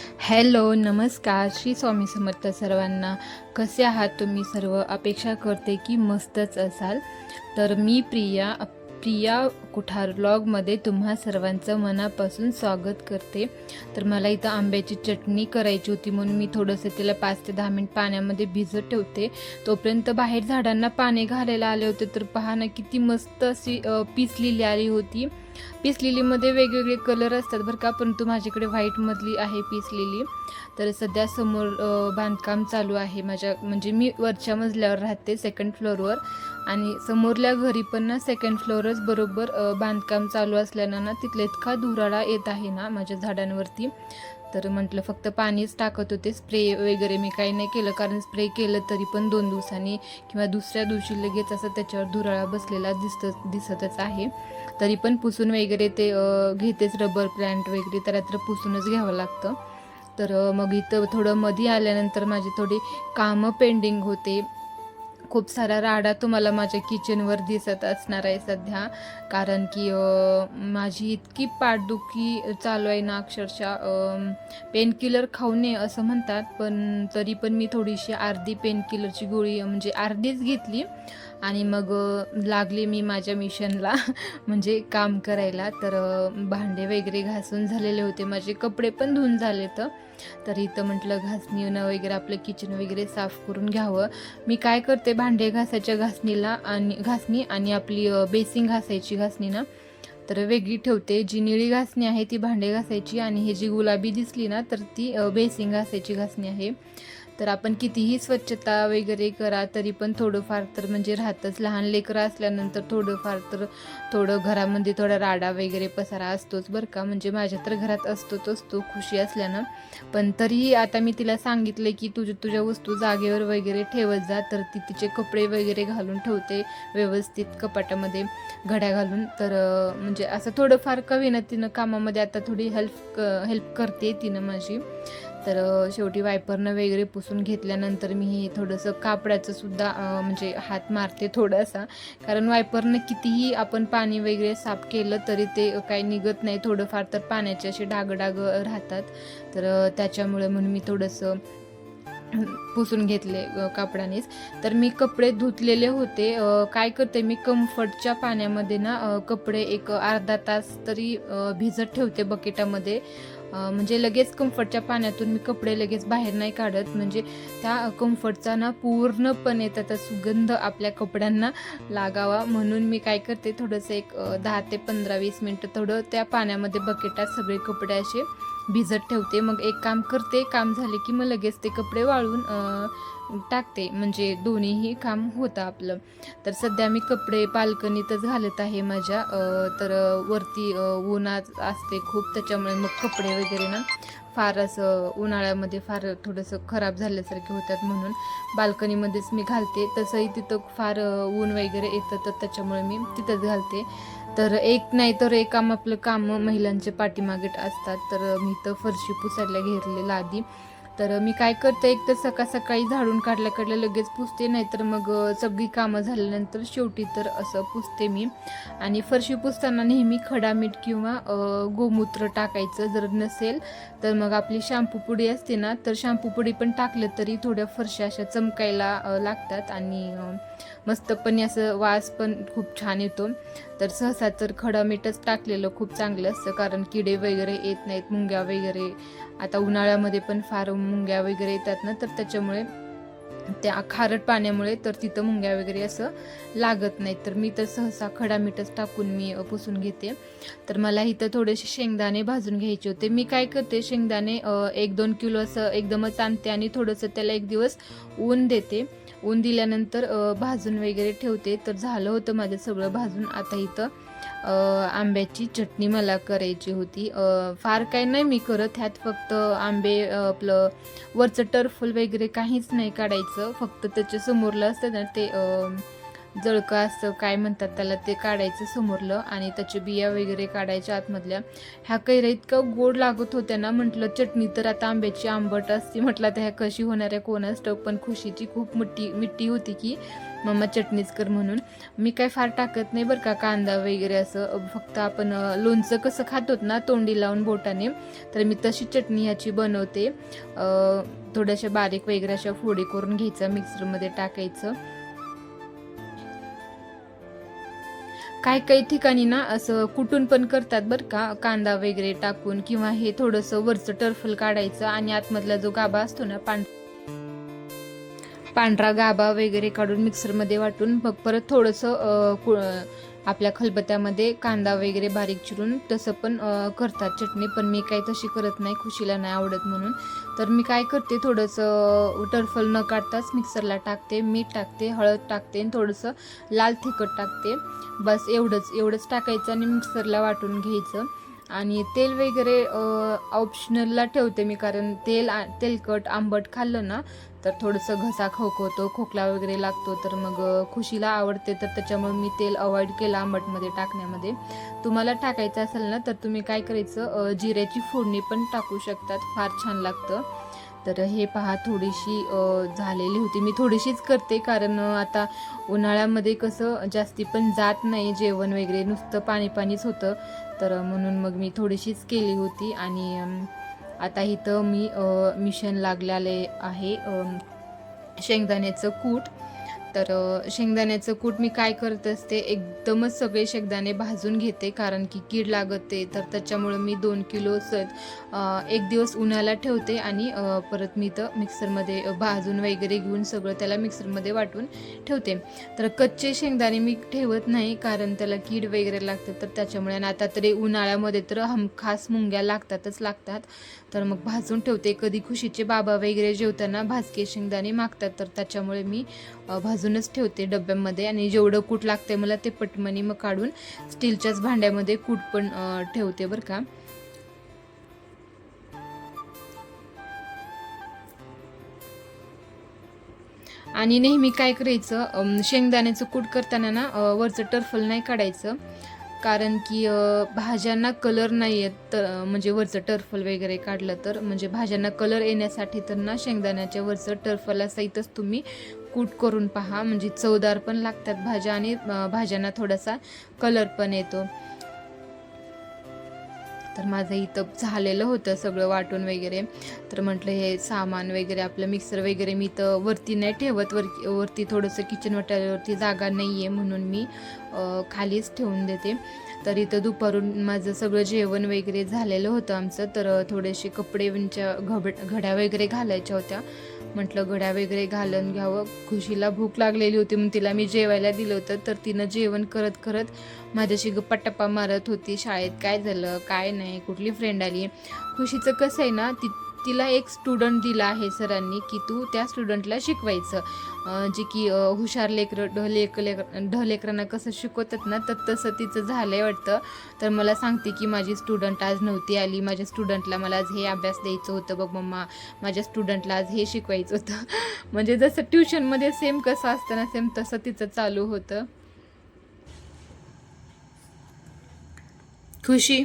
Hello, नमस्कार. श्री स्वामी समर्थ सर्वांना. कसे आहात तुम्ही सर्व? अपेक्षा करते की मस्तच असाल. तर मी प्रिया कुठार व्लॉगमध्ये तुम्हा सर्वांचं मनापासून स्वागत करते. तर मला इथं आंब्याची चटणी करायची होती म्हणून मी थोडंसं तिला 5 ते 10 मिनिट पाण्यामध्ये भिजत ठेवते. तोपर्यंत बाहेर झाडांना पाणी घालायला आले होते. तर पहा ना किती मस्त अशी पीस लिली आली होती. पीस लिलीमध्ये वेगवेगळे कलर असतात बरं का, परंतु माझ्याकडे व्हाईटमधली आहे पीस लिली. तर सध्या समोर बांधकाम चालू आहे माझ्या, म्हणजे मी वरच्या मजल्यावर राहते सेकंड फ्लोअरवर, आणि समोरल्या घरी पण ना सेकंड फ्लोअरच बरोबर बांधकाम चालू असल्यानं ना तिथला इतका धुराळा येत आहे ना माझ्या झाडांवरती. तर म्हटलं फक्त पाणीच टाकत होते, स्प्रे वगैरे मी काही नाही केलं, कारण स्प्रे केलं तरी पण 2 दिवसांनी किंवा दुसऱ्या दिवशी लगेच असं त्याच्यावर धुराळा बसलेला दिसतच आहे. तरी पण पुसून वगैरे ते घेतेच, रबर प्लांट वगैरे तर पुसूनच घ्यावं लागतं. तर मग इथं थोडं मध्ये आल्यानंतर माझी थोडी कामं पेंडिंग होते. खूप सारा राडा तुम्हाला माझ्या किचनवर दिसत असणार आहे सध्या, कारण की माझी इतकी पाठदुखी चालू आहे ना, अक्षरशः पेनकिलर खाऊ नये असं म्हणतात, पण तरी पण मी थोडीशी अर्धी पेनकिलरची गोळी म्हणजे अर्धीच घेतली आणि मग लागले मी माझ्या मिशनला म्हणजे काम करायला. तर भांडे वगैरे घासून झालेले होते, माझे कपडे पण धुवून झाले. तर इथं म्हटलं घासणीनं वगैरे आपलं किचन वगैरे साफ करून घ्यावं. मी काय करते, भांडे घासायच्या घासणी आणि आपली बेसिंग घासायची घासणी ना तर वेगळी ठेवते. जी निळी घासणी आहे ती भांडे घासायची, आणि ही जी गुलाबी दिसली ना तर ती बेसिंग घासायची घासणी आहे. तर आपण कितीही स्वच्छता वगैरे करा तरी पण थोडंफार तर म्हणजे राहतच. लहान लेकरं असल्यानंतर थोडंफार तर थोडं घरामध्ये थोडा राडा वगैरे पसारा असतोच बरं का, म्हणजे माझ्या तर घरात असतो खुशी असल्यानं. पण तरीही आता मी तिला सांगितले की तुझ्या वस्तू जागेवर वगैरे ठेवत जा. तर ती तिचे कपडे वगैरे घालून ठेवते व्यवस्थित कपाटामध्ये घड्या घालून. तर म्हणजे असं थोडंफार का होईना तिनं कामामध्ये आता थोडी हेल्प करते तिनं माझी. तर शेवटी वायपरनं वगैरे पुसून घेतल्यानंतर मी थोडंसं कापडाचं सुद्धा म्हणजे हात मारते थोडासा, कारण वायपरनं कितीही आपण पाणी वगैरे साफ केलं तरी ते काही निघत नाही, थोडंफार तर पाण्याचे असे डाग राहतात. तर त्याच्यामुळे म्हणून मी थोडंसं पुसून घेतले कापडानेच. तर मी कपडे धुतलेले होते. काय करते मी, कम्फर्टच्या पाण्यामध्ये ना कपडे एक अर्धा तास तरी भिजत ठेवते बकेटामध्ये. म्हणजे लगेच कम्फर्टच्या पाण्यातून मी कपडे लगेच बाहेर नाही काढत, म्हणजे त्या कम्फर्टचा ना पूर्णपणे त्याचा सुगंध आपल्या कपड्यांना लागावा, म्हणून मी काय करते थोडंसं एक 10 ते 15-20 मिनटं थोडं त्या पाण्यामध्ये बकेटात सगळे कपडे असे भिजत ठेवते. मग एक काम करते, काम झाले की मग लगेच ते कपडे वाळून टाकते, म्हणजे दोन्हीही काम होतं आपलं. तर सध्या मी कपडे बाल्कनीतच घालत आहे माझ्या. तर वरती उन्हात असते खूप, त्याच्यामुळे मग कपडे वगैरे ना फार असं उन्हाळ्यामध्ये फार थोडंसं खराब झाल्यासारखे होतात, म्हणून बाल्कनीमध्येच मी घालते. तसंही तिथं फार ऊन वगैरे येतं, तर त्याच्यामुळे मी तिथंच घालते. तर एक नाही तर एक काम आपलं काम महिलांचे पाठीमागे असतात. तर मी तर फरशी पुसायला घेतलेलं आधी. तर मी काय करते, एक तर सकाळी झाडून काढल्या लगेच पुसते, नाहीतर मग सगळी कामं झाल्यानंतर शेवटी तर असं पुसते मी. आणि फरशी पुसताना नेहमी खडा मीठ किंवा गोमूत्र टाकायचं. जर नसेल तर मग आपली शॅम्पू पुडी असते ना, तर शॅम्पू पुडी पण टाकलं तरी थोड्या फरशा अशा चमकायला लागतात, आणि मस्तपणे असं वास पण खूप छान येतो. तर सहसा तर खडा मीठच टाकलेलं खूप चांगलं असतं, कारण किडे वगैरे येत नाहीत, मुंग्या वगैरे. आता उन्हाळ्यामध्ये पण फार मुंग्या वगैरे येतात ना, तर त्याच्यामुळे त्या खारट पाण्यामुळे तर तिथं मुंग्या वगैरे असं लागत नाहीत. तर मी तर सहसा खडा मीठच टाकून मी पुसून घेते. तर मला इथं थोडेसे शेंगदाणे भाजून घ्यायचे होते. मी काय करते, शेंगदाणे 1-2 किलो असं एकदमच आणते आणि थोडंसं त्याला एक दिवस ऊन देते. ऊन दिल्यानंतर भाजून वगैरे ठेवते. तर झालं होतं माझं सगळं भाजून. आता इथं आंब्याची चटणी मला करायची होती. फार काही नाही मी करत ह्यात, फक्त आंबे आपलं वरचं टरफल वगैरे काहीच नाही काढायचं, फक्त त्याच्या समोरलं असतं ना ते जळकं असतं, काय म्हणतात त्याला, ते काढायचं समोरलं आणि त्याच्या बिया वगैरे काढायच्या आतमधल्या. ह्या कैऱ्या इतका गोड लागत होत्या ना, म्हटलं चटणी तर आता आंब्याची आंबट असते, म्हटलं आता ह्या कशी होणार आहे कोणास ठाऊक. पण खुशीची खूप मिट्टी होती की मम्मा चटणीच कर म्हणून. मी काय फार टाकत नाही बरं का कांदा वगैरे असं, फक्त आपण लोणचं कसं खातोत ना तोंडी लावून बोटाने, तर मी तशी चटणी ह्याची बनवते. थोड्याशा बारीक वगैरे अशा फोडी करून घ्यायचं, मिक्सरमध्ये टाकायचं. काही ठिकाणी ना असं कुटून पण करतात बरं का, कांदा वगैरे टाकून, किंवा हे थोडंसं वरचं टर्फल काढायचं आणि आतमधला जो गाभा असतो ना पांढरा गाभा वगैरे काढून मिक्सरमध्ये वाटून मग परत थोडंसं आपल्या खलबत्त्यामध्ये कांदा वगैरे बारीक चिरून तसं पण करतात चटणी. पण मी काही तशी करत नाही, खुशीला नाही आवडत म्हणून. तर मी काय करते, थोडंसं टर्फल न काढताच मिक्सरला टाकते, मीठ टाकते, हळद टाकते आणि थोडंसं लाल तिखट टाकते. बस एवढंच टाकायचं आणि मिक्सरला वाटून घ्यायचं. आणि तेल वगैरे ऑप्शनलला ठेवते मी, कारण तेलकट आंबट खाल्लं ना तर थोडंसं घसा खवखवतो, खोकला वगैरे लागतो. तर मग खुशीला आवडते, तर त्याच्यामुळे मी तेल अवॉइड केलं आंबटमध्ये टाकण्यामध्ये. तुम्हाला टाकायचं असेल ना तर तुम्ही काय करायचं, जिऱ्याची फोडणी पण टाकू शकतात, फार छान लागतं. तर हे पहा, थोडीशी झालेली होती. मी थोडीशीच करते, कारण आता उन्हाळ्यामध्ये कसं जास्ती पण जात नाही जेवण वगैरे, नुसतं पाणीच होतं. तर म्हणून मग मी थोडीशीच केली होती. आणि आता इथं मी मिशन लागलेले आहे शेंगदाण्याचं कूट. तर शेंगदाण्याचं कूट मी काय करत असते, एकदमच सगळे शेंगदाणे भाजून घेते, कारण की कीड लागते. तर त्याच्यामुळं मी 2 किलो एक दिवस उन्हाला ठेवते आणि परत मी तर मिक्सरमध्ये भाजून वगैरे घेऊन सगळं त्याला मिक्सरमध्ये वाटून ठेवते. तर कच्चे शेंगदाणे मी ठेवत नाही, कारण त्याला कीड वगैरे लागते. तर त्याच्यामुळे, आणि आता तरी उन्हाळ्यामध्ये तर हमखास मुंग्या लागतात. तर मग भाजून ठेवते. कधी खुशीचे बाबा वगैरे जेवताना भाजके शेंगदाणे मागतात, तर त्याच्यामुळे मी भाजूनच ठेवते डब्यामध्ये. आणि जेवढं कूट लागते मला ते पटमनी मग काढून स्टीलच्याच भांड्यामध्ये कूट पण ठेवते बरं का. आणि नेहमी काय करायचं, शेंगदाण्याचं कूट करताना ना वरचं टर्फल नाही काढायचं, कारण की भाज्यांना कलर नाही येत. तर म्हणजे वरचं टर्फल वगैरे काढलं तर, म्हणजे भाज्यांना कलर येण्यासाठी तर ना शेंगदाण्याच्या वरचं टर्फलासहितच तुम्ही कूट करून पहा, म्हणजे चवदार पण लागतात भाज्या आणि भाज्यांना थोडासा कलर पण येतो. तर माझं इथं झालेलं होतं सगळं वाटून वगैरे. तर म्हटलं हे सामान वगैरे आपलं मिक्सर वगैरे मी तर वरती नाही ठेवत, वरती थोडंसं किचन वाट्यावरती जागा नाही आहे म्हणून मी खालीच ठेवून देते. तर इथं दुपारून माझं सगळं जेवण वगैरे झालेलं होतं आमचं. तर थोडेसे कपड्यांच्या घड्या वगैरे घालायच्या होत्या, म्हटलं घड्या वगैरे घालून घ्यावं. खुशीला भूक लागलेली होती म्हणून तिला मी जेवायला दिलं होतं. तर तिनं जेवण करत करत माझ्याशी गप्पा मारत होती, शाळेत काय झालं काय नाही, कुठली फ्रेंड आली. खुशीचं कसं आहे ना, तिला एक स्टुडंट दिला आहे सरांनी की तू त्या स्टुडंटला शिकवायचं, जे की हुशार ढ लेकरांना कसं शिकवतात ना, तर तसं तिचं झालं आहे वाटतं. तर मला सांगते की माझी स्टुडंट आज नव्हती आली, माझ्या स्टुडंटला मला आज हे अभ्यास द्यायचं होतं बघ मम्मा, माझ्या स्टुडंटला आज हे शिकवायचं होतं. म्हणजे जसं ट्युशनमध्ये सेम कसं असतं ना, सेम तसं तिचं चालू होतं. खुशी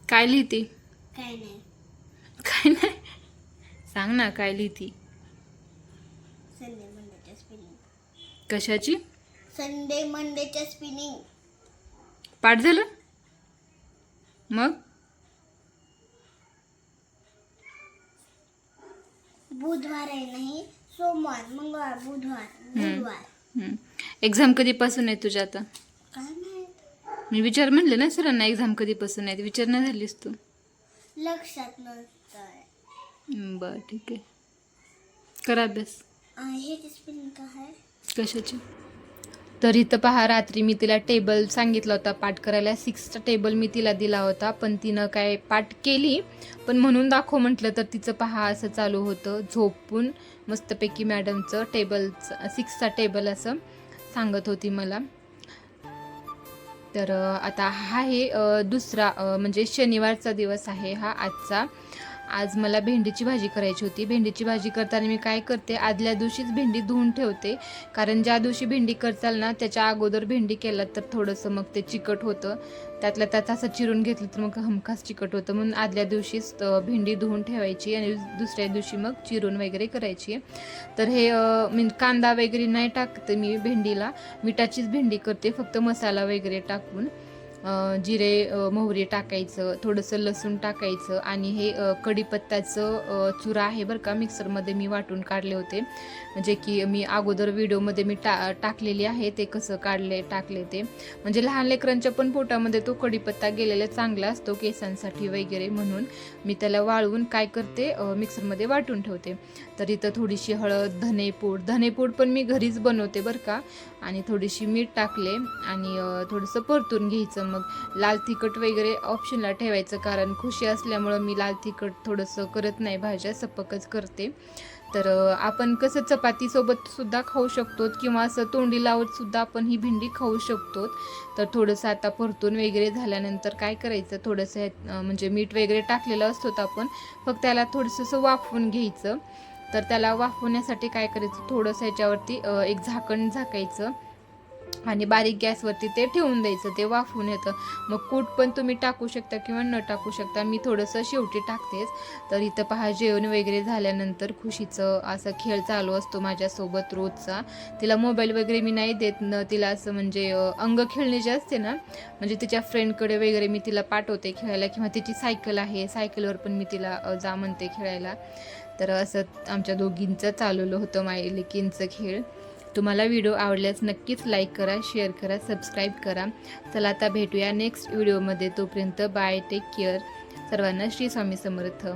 काय लिहिती? काय नाही. काय नाही, सांग ना काय लिहिती? संडे मंडेच्या स्पिनिंग. कशाची? संडे मंडेच्या स्पिनिंग. पाठ झालं मग? बुधवार आहे नाही, सोमवार मंगळवार बुधवार. एक्झाम कधीपासून आहे तुझ्या आता? काय नाही, मी म्हणले ना सरांना एक्झाम कधीपासून आहे, विचार नाही झालीस तू? लक्षात नसतं. बरं ठीक आहे, कर अभ्यास. हे स्पेलिंग काय आहे? कशाची? तर इथं पहा, रात्री मी तिला टेबल सांगितला होता पाठ करायला, 6चा टेबल मी तिला दिला होता, पण तिनं काय पाठ केली, पण म्हणून दाखव म्हटलं तर तिचं पहा असं चालू होतं, झोपून मस्तपैकी मॅडमचं 6चा टेबल असं सांगत होती मला. तर आता हा हे दुसरा म्हणजे शनिवारचा दिवस आहे हा आजचा. आज मला भेंडीची भाजी करायची होती. भेंडीची भाजी करताना मी काय करते, आदल्या दिवशीच भेंडी धुवून ठेवते. कारण ज्या दिवशी भेंडी करताल ना त्याच्या अगोदर भेंडी केला तर थोडंसं मग ते चिकट होतं. त्यातल्या त्यात असं चिरून घेतलं तर मग हमखास चिकट होतं. म्हणून आदल्या दिवशीच भेंडी धुवून ठेवायची आणि दुसऱ्या दिवशी मग चिरून वगैरे करायची. तर हे मी कांदा वगैरे नाही टाकते मी भेंडीला, मिठाचीच भेंडी करते फक्त मसाला वगैरे टाकून. जिरे मोहरी टाकायचं, थोडंसं लसूण टाकायचं आणि हे कढीपत्त्याचं चुरा आहे बरं का, मिक्सरमध्ये मी वाटून काढले होते. म्हणजे की मी अगोदर व्हिडिओमध्ये मी टाकलेली आहे ते कसं टाकले ते. म्हणजे लहान लेकरांच्या पण पोटामध्ये तो कढीपत्ता गेलेला चांगला असतो केसांसाठी वगैरे, म्हणून मी त्याला वाळवून काय करते मिक्सरमध्ये वाटून ठेवते. तर इथं थोडीशी हळद, धनेपूड पण मी घरीच बनवते बरं का. आणि थोडीशी मीठ टाकले आणि थोडंसं परतून घ्यायचं. मग लाल तिखट वगैरे ऑप्शनला ठेवायचं, कारण खुशी असल्यामुळं मी लाल तिखट थोडंसं करत नाही, भाज्या सपकच करते. तर आपण कसं चपातीसोबत सुद्धा खाऊ शकतो किंवा असं तोंडी लावत सुद्धा आपण ही भेंडी खाऊ शकतो. तर थोडंसं आता परतून वगैरे झाल्यानंतर काय करायचं, थोडंसं म्हणजे मीठ वगैरे टाकलेलं असतो आपण, फक्त त्याला थोडंसं वाफवून घ्यायचं. तर त्याला वाफवण्यासाठी काय करायचं, थोडंसं ह्याच्यावरती एक झाकण झाकायचं आणि बारीक गॅसवरती ते ठेवून द्यायचं, ते वाफवून येतं. मग कूट पण तुम्ही टाकू शकता किंवा न टाकू शकता, मी थोडंसं शेवटी टाकतेच. तर इथं पहा जेवण वगैरे झाल्यानंतर खुशीचं असं खेळ चालू असतो माझ्यासोबत रोजचा. तिला मोबाईल वगैरे मी नाही देत न, तिला असं म्हणजे अंग खेळणे जे असते ना, म्हणजे तिच्या फ्रेंडकडे वगैरे मी तिला पाठवते खेळायला, किंवा तिची सायकल आहे, सायकलवर पण मी तिला जा म्हणते खेळायला. तर असं आमच्या दोघींचं चालवलं होतं मायलेकींचं खेळ. तुम्हाला व्हिडिओ आवडल्यास नक्कीच लाईक करा, शेअर करा, सबस्क्राईब करा. चला आता भेटूया नेक्स्ट व्हिडिओमध्ये. तोपर्यंत बाय, टेक केअर. सर्वांना श्री स्वामी समर्थ.